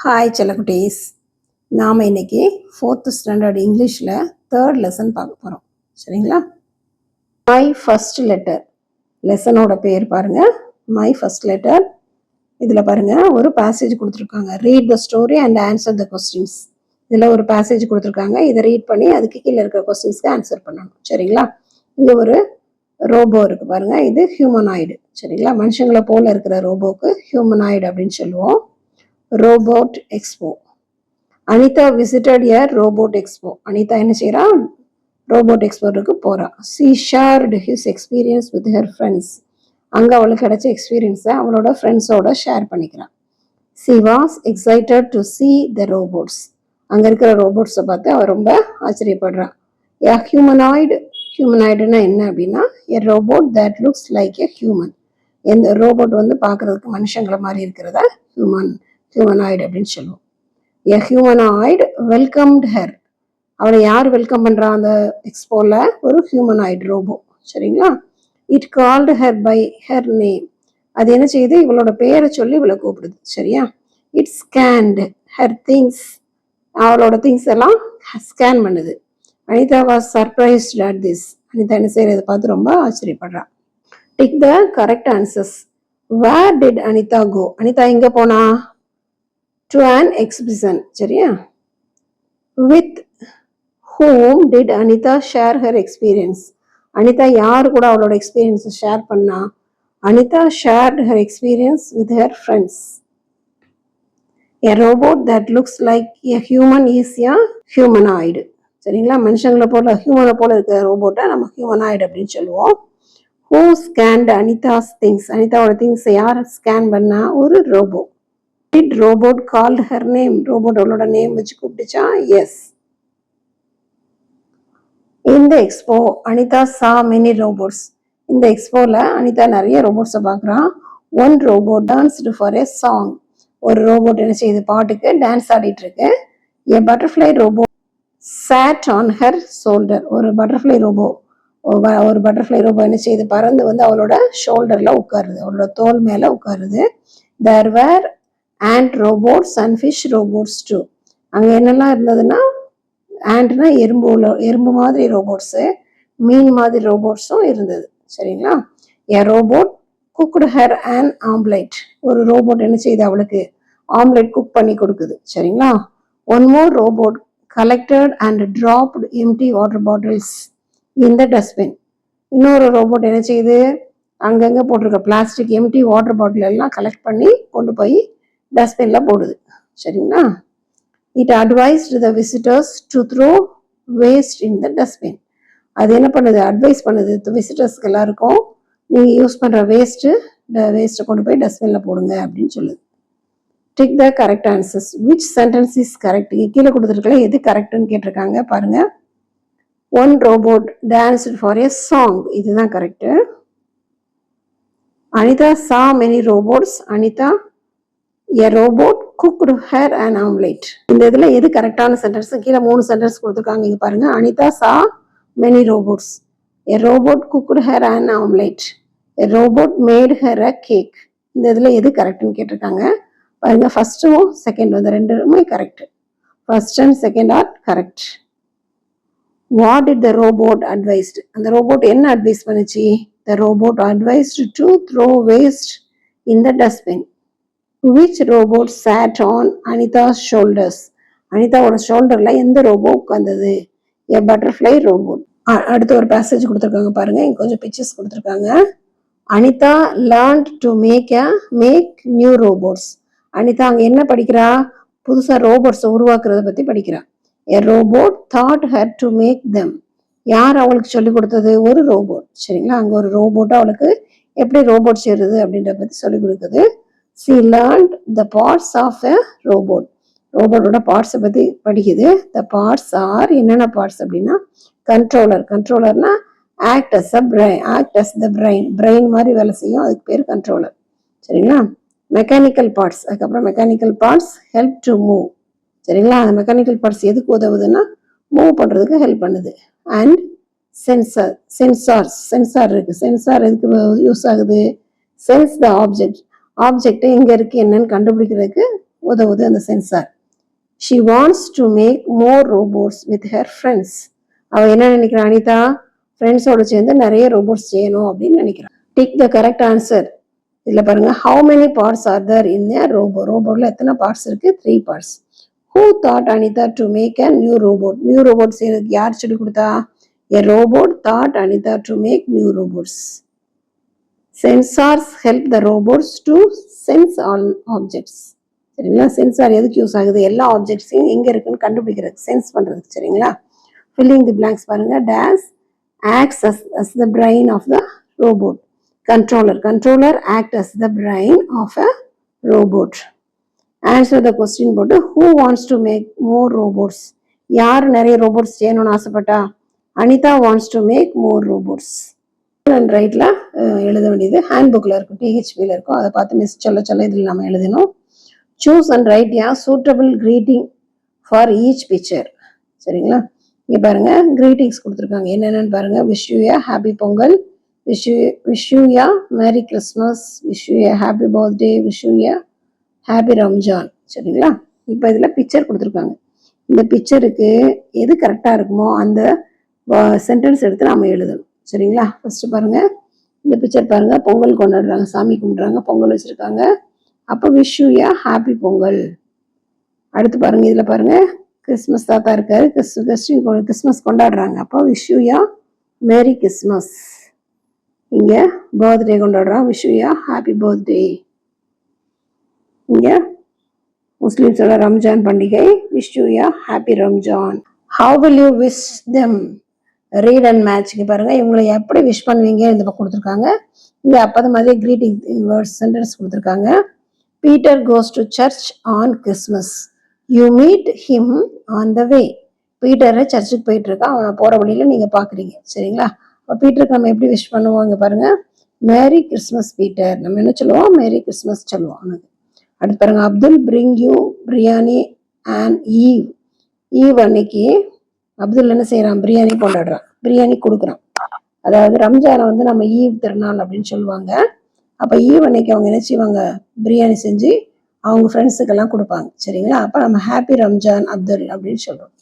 Hi செல்லக்குட்டீஸ். நாம் இன்னைக்கு 4th standard இங்கிலீஷில் 3rd லெசன் பார்க்க போகிறோம். சரிங்களா? மை ஃபர்ஸ்ட் லெட்டர் லெசனோட பேர் பாருங்கள், மை ஃபர்ஸ்ட் லெட்டர். இதில் பாருங்கள், ஒரு பேசேஜ் கொடுத்துருக்காங்க. Read the story and answer the questions. இதில் ஒரு பேசேஜ் கொடுத்துருக்காங்க. இதை ரீட் பண்ணி அதுக்கு கீழே இருக்கிற கொஸ்டின்ஸ்க்கு ஆன்சர் பண்ணணும். சரிங்களா? இங்கே ஒரு ரோபோ இருக்குது பாருங்கள், இது ஹியூமனாய்டு. சரிங்களா? மனுஷங்களை போல் இருக்கிற ரோபோக்கு ஹியூமனாய்டு அப்படின்னு சொல்லுவோம். Robot expo. Anita visited a robot expo. Anita என்ன செய்கிறா? ரோபோட் எக்ஸ்போருக்கு போகிறா. She shared his experience with her friends. அங்கே அவளுக்கு கிடைச்ச எக்ஸ்பீரியன்ஸை அவளோட ஃப்ரெண்ட்ஸோட ஷேர் பண்ணிக்கிறான். She was excited to see the robots. அங்கே இருக்கிற ரோபோட்ஸை பார்த்து அவள் ரொம்ப ஆச்சரியப்படுறான். எ ஹியூமனாய்டு. ஹியூமனாய்டுன்னா என்ன அப்படின்னா, a robot that looks like a human. எந்த ரோபோட் வந்து பார்க்குறதுக்கு மனுஷங்களை மாதிரி இருக்கிறதா ஹியூமனாய்டு அப்படின்னு சொல்லுவோம். A humanoid welcomed her. அவளை யார் வெல்கம் பண்ணுறா அந்த எக்ஸ்போவில்? ஒரு ஹியூமனாய்டு ரோபோ. சரிங்களா? It called her by her name. அது என்ன செய்யுது? இவளோட பேரை சொல்லி இவளை கூப்பிடுது. சரியா? It scanned her things. அவளோட திங்ஸ் எல்லாம் ஸ்கேன் பண்ணுது. Anita was surprised at this. Anita என்ன செய்யறதை பார்த்து ரொம்ப ஆச்சரியப்படுறா. Tick the correct answers. Where did Anita go? Anita எங்கே போனா? To an exhibition. சரியா? With whom did Anita share her experience? Anitha யார் கூட அவளோட எக்ஸ்பீரியன்ஸை ஷேர் பண்ணா? Anitha shared her experience with her friends. A robot that looks like a human is a humanoid. சரிங்களா? மனுஷங்களை போல ஹியூமனை போல இருக்கிற ரோபோட்டை நம்ம ஹியூமனாய்டு அப்படின்னு சொல்லுவோம். Who scanned Anita's things? அனிதாவோட திங்ஸை யார் ஸ்கேன் பண்ணா? ஒரு robot. Did robot called her name? Robot அவளோட நேம் வச்சு கூப்பிட்டுச்சா? Yes. In the expo, Anita saw many robots. இந்த எக்ஸ்போவில் அனிதா நிறைய ரோபோட்ஸை பார்க்குறான். One robot danced for a song. ஒரு ரோபோட் என்ன செய்யுது? பாட்டுக்கு டான்ஸ் ஆடிட்டு இருக்கு. A butterfly robot sat on her shoulder. ஒரு பட்டர்ஃப்ளை ரோபோ என்ன செய்யுது? பறந்து வந்து அவளோட ஷோல்டரில் உட்காருது, அவளோட தோல் மேலே உட்காருது. There were ant robots and fish robots too. அங்கே என்னெல்லாம் இருந்ததுன்னா, ஆண்ட்னா எறும்பு மாதிரி ரோபோட்ஸு, மீன் மாதிரி ரோபோட்ஸும் இருந்தது. சரிங்களா? A robot cooked her and omelette. ஒரு ரோபோட் என்ன செய்யுது? அவளுக்கு ஆம்லேட் குக் பண்ணி கொடுக்குது. சரிங்களா? One more robot collected and dropped empty water bottles in the dustbin. இன்னொரு ரோபோட் என்ன செய்யுது? அங்கங்கே போட்டிருக்க பிளாஸ்டிக் எம்டி வாட்டர் பாட்டில் எல்லாம் கலெக்ட் பண்ணி கொண்டு போய் டஸ்ட்பினில் போடுது. சரிங்களா? It advised the visitors to throw waste in the dustbin. அது என்ன பண்ணுது? அட்வைஸ் பண்ணுது விசிட்டர்ஸ்க்கு எல்லாருக்கும், நீங்கள் யூஸ் பண்ணுற வேஸ்ட்டை கொண்டு போய் டஸ்ட்பினில் போடுங்க அப்படின்னு சொல்லுது. Tick the correct answers. Which sentence is correct? கீழே கொடுத்துருக்கல எது கரெக்டுன்னு கேட்டிருக்காங்க பாருங்க. One robot danced for a song. இதுதான் correct. Anita saw many robots. Anita a robot cooked her and omelette. இந்த இதில் எது கரெக்டான சென்டென்ஸ்? கீழே 3 சென்டென்ஸ் கொடுத்துருக்காங்க. இங்கே பாருங்க. Anita saw many robots. A robot cooked her and omelette. A robot made her a cake. இந்த இதில் எது கரெக்டுன்னு கேட்டிருக்காங்க பாருங்க. ஃபர்ஸ்ட்டும் செகண்டும், இந்த ரெண்டுமே correct. First and second are correct. What did the robot advised? அந்த ரோபோட் என்ன அட்வைஸ் பண்ணுச்சு? The robot advised to throw waste in the dustbin. Which robot sat on Anita's shoulders? அனிதாவோட ஷோல்டர்ல எந்த ரோபோ உட்கார்ந்தது? A butterfly robot. அடுத்து ஒரு passage கொடுத்துருக்காங்க பாருங்க. இங்க கொஞ்சம் பிக்சர்ஸ் கொடுத்துருக்காங்க. Anita learned to make new robots. அனிதா அங்க என்ன படிக்கிறா? புதுசா ரோபோட்ஸை உருவாக்குறத பத்தி படிக்கிறா. A robot thought her to make them. யார் அவளுக்கு சொல்லி கொடுத்தது? ஒரு ரோபோட். சரிங்களா? அங்க ஒரு ரோபோட் அவளுக்கு எப்படி ரோபோட் செய்யறது அப்படின்றத பத்தி சொல்லி கொடுக்குது. She learned the parts of a robot. ரோபோட்டோட பார்ட்ஸை பற்றி படிக்குது. The parts are என்னென்ன பார்ட்ஸ் அப்படின்னா, கண்ட்ரோலர்னா ஆக்ட் அஸ் த பிரெயின் மாதிரி வேலை செய்யும், அதுக்கு பேர் கண்ட்ரோலர். சரிங்களா? மெக்கானிக்கல் பார்ட்ஸ், அதுக்கப்புறம் mechanical parts help to move. சரிங்களா? அந்த மெக்கானிக்கல் பார்ட்ஸ் எதுக்கு உதவுதுன்னா, மூவ் பண்ணுறதுக்கு ஹெல்ப் பண்ணுது. அண்ட் சென்சார் இருக்கு. சென்சார் எதுக்கு யூஸ் ஆகுது? சென்ஸ் த ஆப்ஜெக்ட் எங்கே இருக்குது என்னன்னு கண்டுபிடிக்கிறதுக்கு உதவுது அந்த sensor. She wants to make more robots with her friends. அவள் என்ன நினைக்கிறான் அனிதா? ஃப்ரெண்ட்ஸோட சேர்ந்து நிறைய ரோபோட்ஸ் செய்யணும் அப்படின்னு நினைக்கிறான். Tick the correct answer. இதில் பாருங்க, how many parts are there in a robo? ரோபோட்ல எத்தனை பார்ட்ஸ் இருக்கு? 3 parts. Who thought Anita to make a new robot? New robot செய்யறதுக்கு யார் சொல்லி கொடுத்தா? A robot taught Anita to make new robots. Sensors help the robots to sense all objects. சரிங்களா? Sensor எதுக்கு use ஆகுது? எல்லா ஆப்ஜெக்ட்ஸையும் எங்க இருக்குன்னு கண்டுபிடிக்கிறதுக்கு, சென்ஸ் பண்றதுக்கு. சரிங்களா? ஃபில்லிங் தி பிளாங்க்ஸ் பாருங்க. Days acts as the brain of the robot. Controller act as the brain of a robot. Answer the question போட்டு who wants to make more robots? யார் நிறைய ரோபோட்ஸ் செய்யணும்னு ஆசைப்பட்டா? Anita wants to make more robots. And ரைட்டில் எழுத வேண்டியது hand புக்கில் இருக்கும், டிஹெச்பியில் இருக்கும். அதை பார்த்து மிஸ் சொல்ல இதில் நம்ம எழுதணும். Choose and right yeah suitable greeting for each picture. சரிங்களா? இங்கே பாருங்க, கிரீட்டிங்ஸ் கொடுத்துருக்காங்க. என்னென்னு பாருங்க. Wish you a happy Pongal, wish you a merry Christmas, wish you a happy birthday, wish you a happy Ramzan. சரிங்களா? இப்போ இதில் பிக்சர் கொடுத்துருக்காங்க. இந்த பிக்சருக்கு எது கரெக்டாக இருக்குமோ அந்த சென்டென்ஸ் எடுத்து நாம எழுதணும். சரிங்களா? ஃபர்ஸ்ட் பாருங்க, இந்த பிக்சர் பாருங்க. பொங்கல் கொண்டாடுறாங்க, சாமி கும்பிடுறாங்க, பொங்கல் வச்சிருக்காங்க. அப்போ wish you a happy Pongal. அடுத்து பாருங்க, இதுல பாருங்க, கிறிஸ்மஸ் தாத்தா இருக்காரு, கிறிஸ்மஸ் கொண்டாடுறாங்க. அப்போ wish you a merry Christmas. இங்க பர்த்டே கொண்டாடுறான், wish you a happy birthday. இங்க முஸ்லிம்ஸோட ரம்ஜான் பண்டிகை, wish you a happy Ramzan. How will you wish them? Read and மேட்ச்க்கு பாருங்க, இவங்களை எப்படி விஷ் பண்ணுவீங்க இந்த பக்கம் கொடுத்துருக்காங்க. இங்க அப்போது மாதிரி கிரீட்டிங் வேர்ட்ஸ் சென்டென்ஸ் கொடுத்துருக்காங்க. Peter goes to church on Christmas, you meet him on the way. பீட்டரை சர்ச்சுக்கு போயிட்டு இருக்கான், அவனை போற வழியில நீங்க பாக்குறீங்க. சரிங்களா? அப்போ பீட்டருக்கு நம்ம எப்படி விஷ் பண்ணுவோம்? இங்க பாருங்க, மேரி கிறிஸ்மஸ் பீட்டர். நம்ம என்ன சொல்லுவோம்? மேரி கிறிஸ்மஸ் சொல்லுவோம். அடுத்து பாருங்க, Abdul bring you biryani and eve. Eve அன்னைக்கு அப்துல் என்ன செய்யறான்? பிரியாணி கொண்டாடுறான், பிரியாணி கொடுக்குறான். அதாவது ரம்ஜானை வந்து நம்ம ஈவ் திருநாள் அப்படின்னு சொல்லுவாங்க. அப்ப ஈவ் அன்னைக்கு அவங்க என்ன செய்வாங்க? பிரியாணி செஞ்சு அவங்க ஃப்ரெண்ட்ஸுக்கெல்லாம் கொடுப்பாங்க. சரிங்களா? அப்ப நம்ம ஹாப்பி ரம்ஜான் அப்துல் அப்படின்னு சொல்றோம்.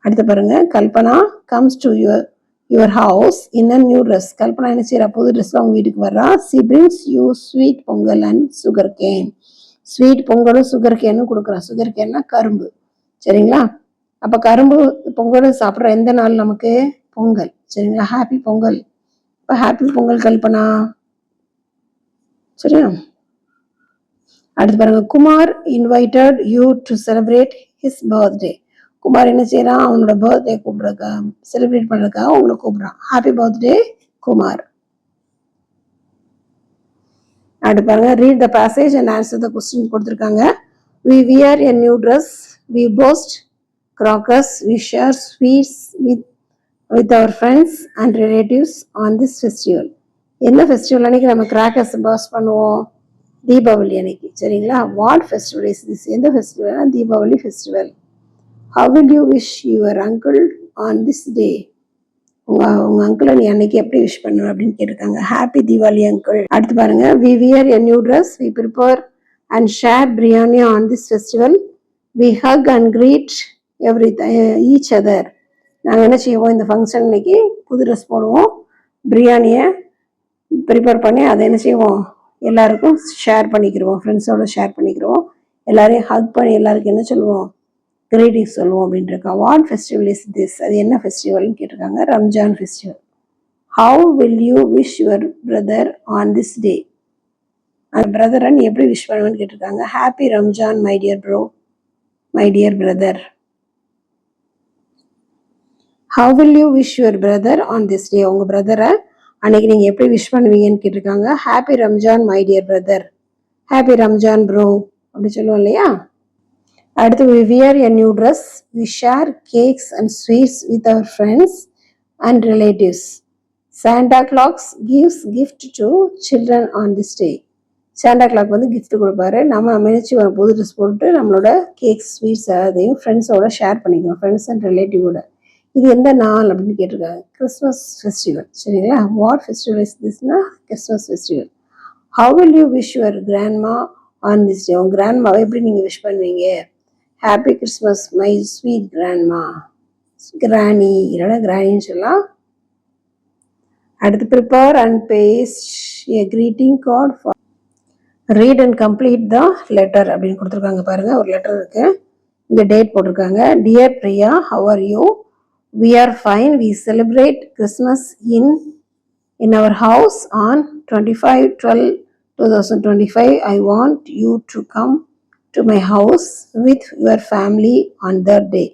அடுத்து பாருங்க, Kalpana comes to your house in a new dress. Kalpana என்ன செய்யறா? புது ட்ரெஸ்ல அவங்க வீட்டுக்கு வர்றா. C brings you sweet Pongal and sugar cane. Sweet பொங்கலும் சுகர் கேனும் கொடுக்குறான். சுகர் கேன்னா கரும்பு. சரிங்களா? அப்ப கரும்பு பொங்கலும் சாப்பிட்ற எந்த நாள் நமக்கு? பொங்கல். சரிங்களா? ஹாப்பி பொங்கல். இப்ப ஹாப்பி பொங்கல் கல்பனா. சரியா? அடுத்து பாருங்க, Kumar invited you to celebrate his birthday. Kumar என்ன செய்யறான்? அவனோட பர்த்டே கூப்பிடுறதுக்கா, செலிப்ரேட் பண்றதுக்காக உங்களை கூப்பிடுறான். Happy birthday Kumar. அடுத்து பாருங்க, read the passage and answer the question கொடுத்துருக்காங்க. We wear a new dress, we boast crackers, we share sweets with our friends and relatives on this festival. என்ன ஃபெஸ்டிவல் அன்னைக்கு நம்ம crackers burst பண்ணுவோம்? தீபாவளி அன்னைக்கு. சரிங்களா? What festival is this? எந்த ஃபெஸ்டிவல்னா Deepavali festival. How will you wish your uncle on this day? உங்க அங்கிளை நீ அன்னைக்கு எப்படி விஷ் பண்ணுவ அப்படின்னு கேட்டிருக்காங்க. Happy Deepavali uncle. அடுத்து பாருங்க, we wear a new dress, we prepare and share biryani on this festival, we hug and greet each other. நாங்கள் என்ன செய்வோம்? இந்த ஃபங்க்ஷன் இன்னைக்கு புது ட்ரெஸ் போடுவோம், பிரியாணியை ப்ரிப்பேர் பண்ணி அதை என்ன செய்வோம்? எல்லாருக்கும் ஷேர் பண்ணிக்கிறோம், ஃப்ரெண்ட்ஸோட ஷேர் பண்ணிக்கிறோம், எல்லாரையும் ஹக் பண்ணி எல்லாருக்கும் என்ன சொல்லுவோம்? கிரீட்டிங்ஸ் சொல்லுவோம் அப்படின்ட்டு இருக்கா. What festival is this? அது என்ன ஃபெஸ்டிவல்னு கேட்டிருக்காங்க. Ramzan festival. How will you wish your brother on this டே? அந்த பிரதரை நீ எப்படி விஷ் பண்ணுவேன்னு கேட்டிருக்காங்க. Happy Ramzan my dear bro, my dear brother. How will you wish your brother on this day? உங்க பிரதரை அன்னைக்கு நீங்க எப்படி விஷ் பண்ணுவீங்கன்னு கேட்டிருக்காங்க. Happy Ramzan my dear brother, happy Ramzan bro அப்படி சொல்லுவோம் இல்லையா? அடுத்து, we wear a new dress, we share cakes and sweets with our friends and relatives. Santa Claus gives gift to children on this day. Santa clock வந்து gift கொடுப்பாரு. நம்ம நினைச்சு ஒரு புது ட்ரெஸ் போட்டு நம்மளோட கேக்ஸ் ஸ்வீட்ஸ் அதையும் ஃப்ரெண்ட்ஸோட ஷேர் பண்ணிக்கிறோம், ஃப்ரெண்ட்ஸ் அண்ட் ரிலேட்டிவோட. இது எந்த நாள் அப்படின்னு கேட்டிருக்காங்க. Christmas festival. சரிங்களா? வாட் ஃபெஸ்டிவல் இஸ் திஸ்னா Christmas festival. How will you wish your grandma on this day. உங்கள் கிராண்ட்மாவை எப்படி நீங்கள் விஷ் பண்ணுவீங்க? Happy Christmas my sweet grandma. Granny இல்லைனா கிராணின்னு சொல்லலாம். அடுத்து prepare and paste a greeting card for read and complete the letter அப்படின்னு கொடுத்துருக்காங்க பாருங்கள். ஒரு லெட்டர் இருக்குது, இங்கே டேட் போட்டிருக்காங்க. Dear Priya, how are you? We are fine. We celebrate Christmas in our house on 25/12/2025. I want you to come to my house with your family on that day.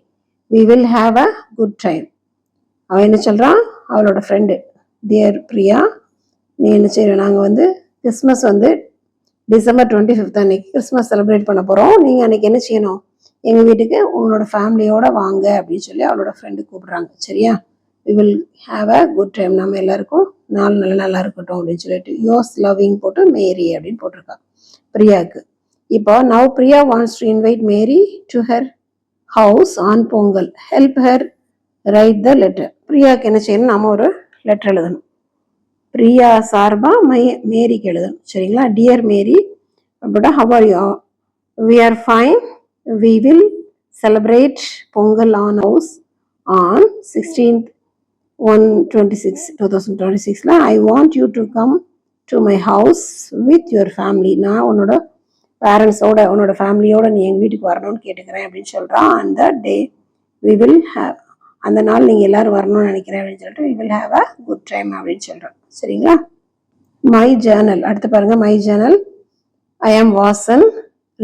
We will have a good time. அவன் என்ன சொல்கிறான்? அவளோட friend, dear Priya, நீ என்ன செய்கிற, நாங்கள் Christmas December 25 அன்னைக்கு Christmas celebrate பண்ண போகிறோம். நீங்கள் அன்றைக்கி என்ன செய்யணும்? எங்கள் வீட்டுக்கு உங்களோட ஃபேமிலியோடு வாங்க அப்படின்னு சொல்லி அவளோட ஃப்ரெண்டு கூப்பிட்றாங்க. சரியா? We will have a good time. நம்ம எல்லாருக்கும் நாள் நல்லா இருக்கட்டும் அப்படின்னு சொல்லிட்டு யோர்ஸ் லவ்விங் போட்டு மேரி அப்படின்னு போட்டிருக்கா பிரியாவுக்கு. இப்போ now Priya wants to invite Mary to her house on Pongal. Help her write the letter. பிரியாவுக்கு என்ன செய்யணும்? நம்ம ஒரு லெட்டர் எழுதணும். பிரியா சார்பாக மேரிக்கு எழுதணும். சரிங்களா? டியர் மேரி, அப்படின்னா how are you? We are fine. We will celebrate Pongal on house on 16/1/2026. I want you to come to my house with your family. நான் உன்னோட பேரண்ட்ஸோட உன்னோட ஃபேமிலியோட நீ எங்கள் வீட்டுக்கு வரணும்னு கேட்டுக்கிறேன் அப்படின்னு சொல்கிறான். அந்த டே வி வில் ஹேவ், அந்த நாள் நீங்கள் எல்லோரும் வரணும்னு நினைக்கிறேன் அப்படின்னு சொல்லிட்டு we will have a good time அப்படின்னு சொல்கிறேன். சரிங்களா? My journal. அடுத்து பாருங்கள், my journal. I am Vasan.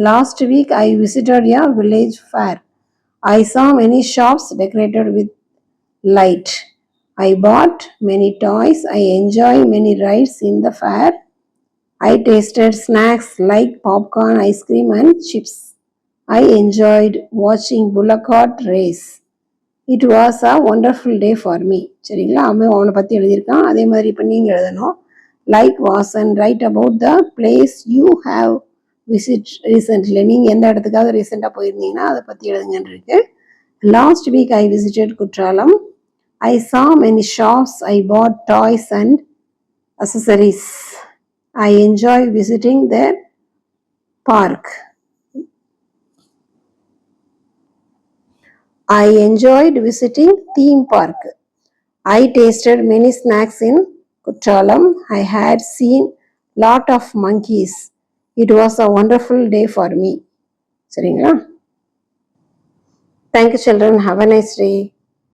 Last week I visited a village fair. I saw many shops decorated with light. I bought many toys. I enjoy many rides in the fair. I tasted snacks like popcorn, ice cream and chips. I enjoyed watching bullock cart race. It was a wonderful day for me. சரிங்களா? அவனை பற்றி எழுதியிருக்கான். அதே மாதிரி இப்போ நீங்கள் எழுதணும். Like Vasan, write about the place you have visit recently. நீங்கள் எந்த இடத்துக்காக ரீசெண்டாக போயிருந்தீங்கன்னா அதை பற்றி எழுதுங்கன்னு இருக்கு. Last week I visited Courtallam. I saw many shops. I bought toys and accessories. I enjoy visiting their park. I enjoyed visiting theme park. I tasted many snacks in Kutralam. I had seen lot of monkeys. It was a wonderful day for me. சரிங்களா? Thank you children. Have a nice day.